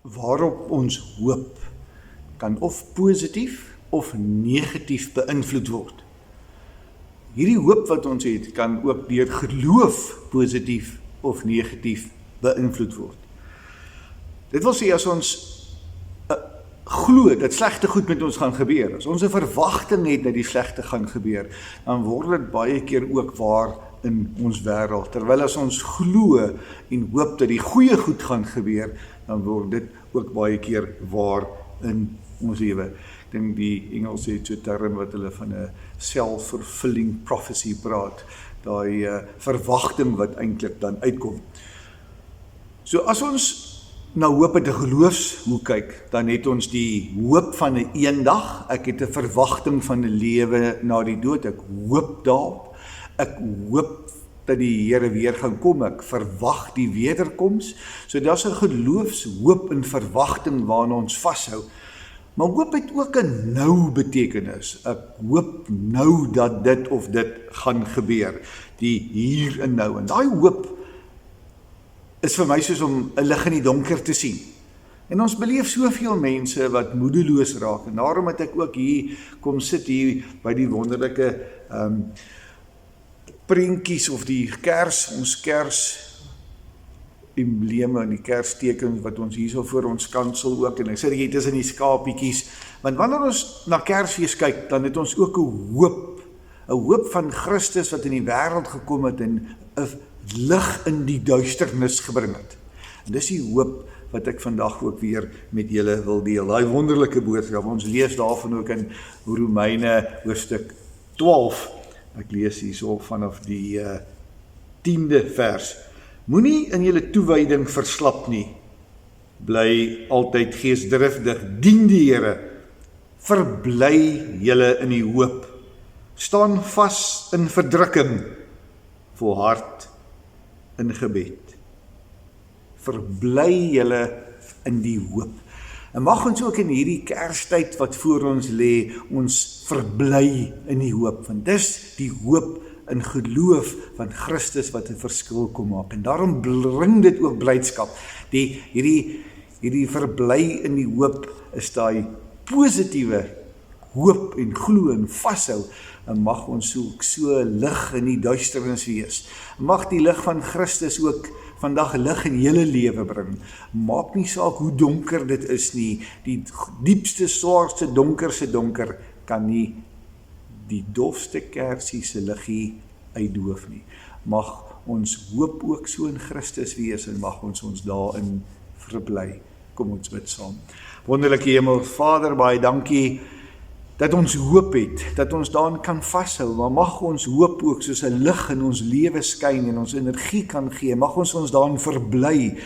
waarop ons hoop kan of positief of negatief beïnvloed word. Hierdie hoop wat ons het, kan ook deur geloof positief of negatief beïnvloed word. Dit wil sê, as ons glo dat slegte goed met ons gaan gebeur, as ons 'n verwagting het dat die slegte gaan gebeur, dan word dit baie keer ook waar in ons wêreld. Terwyl as ons glo en hoop dat die goeie goed gaan gebeur, dan word dit ook baie keer waar in ons lewe. Ek dink die Engels het so 'n term wat hulle van 'n self-fulfilling prophecy praat, daai verwagting wat eintlik dan uitkom. So as ons na hoop uit 'n geloofshoek kyk, dan het ons die hoop van 'n eendag. Ek het 'n verwagting van 'n lewe na die dood. Ek hoop daarop. Ek hoop dat die Here weer gaan kom. Ek verwag die wederkoms. So daar's 'n geloofshoop en verwagting waarna ons vashou. Maar hoop het ook 'n nou betekenis. Ek hoop nou dat dit of dit gaan gebeur. Die hier en nou. En daai hoop is vir my soos om 'n lig in die donker te sien. En ons beleef soveel mense wat moedeloos raak. En daarom het ek ook hier kom sit hier by die wonderlike prentjies of die ons kers embleme en die kerstekens wat ons hierso voor ons kansel ook, en ek sê jy tussen die skapietjies, want wanneer ons na Kersfees kyk, dan het ons ook 'n hoop van Christus wat in die wêreld gekom het en 'n lig in die duisternis gebring het. En dis die hoop wat ek vandag ook weer met julle wil deel. Daai wonderlike boodskap. Ons lees daarvan ook in Romeine hoofstuk 12. Ek lees hierso vanaf die 10de vers. Moenie in julle toewyding verslap nie. Bly altyd geesdriftig, dien die Here. Verbly julle in die hoop. Staan vas in verdrukking, volhard in gebed. Verbly julle in die hoop. En mag ons ook in hierdie Kerstyd wat voor ons lê, ons verbly in die hoop. Want dis die hoop in geloof van Christus wat 'n verskil kom maak. En daarom bring dit ook blydskap. Hierdie verbly in die hoop is daai positiewe hoop en glo en vashou. En mag ons ook so lig in die duisternis wees. Mag die lig van Christus ook vandag lig in julle lewe bring. Maak nie saak hoe donker dit is nie. Die diepste, swaarste, donkerste donker kan nie die dofste kersie se liggie uitdoof nie. Mag ons hoop ook so in Christus wees en mag ons daarin verbly. Kom ons bid saam. Wonderlike Hemelvader, baie dankie dat ons hoop het, dat ons daarin kan vashou, maar mag ons hoop ook soos 'n lig in ons lewe skyn en ons energie kan gee, mag ons daarin verbly.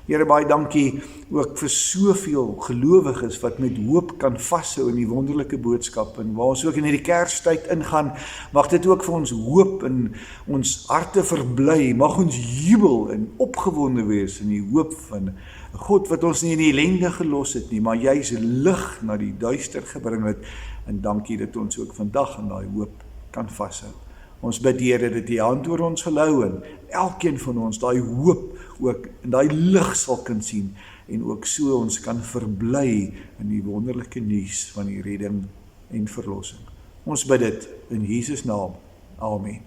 Here, baie dankie ook vir soveel gelowiges wat met hoop kan vashou in die wonderlike boodskap, en waar ons ook in hierdie Kerstyd ingaan, mag dit ook vir ons hoop in ons harte verbly, mag ons jubel en opgewonde wees in die hoop van God wat ons nie in die ellende gelos het nie, maar juis lig na die duister gebring het, en dankie dat ons ook vandag in daai hoop kan vashou. Ons bid, Here, dat die hand oor ons sal hou en elkeen van ons daai hoop ook in daai lig sal kan sien en ook so ons kan verbly in die wonderlike nuus van die redding en verlossing. Ons bid dit in Jesus naam. Amen.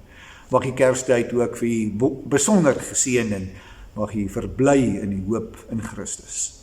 Mag die Kerstyd ook vir u besonder geseën en mag u verbly in die hoop in Christus.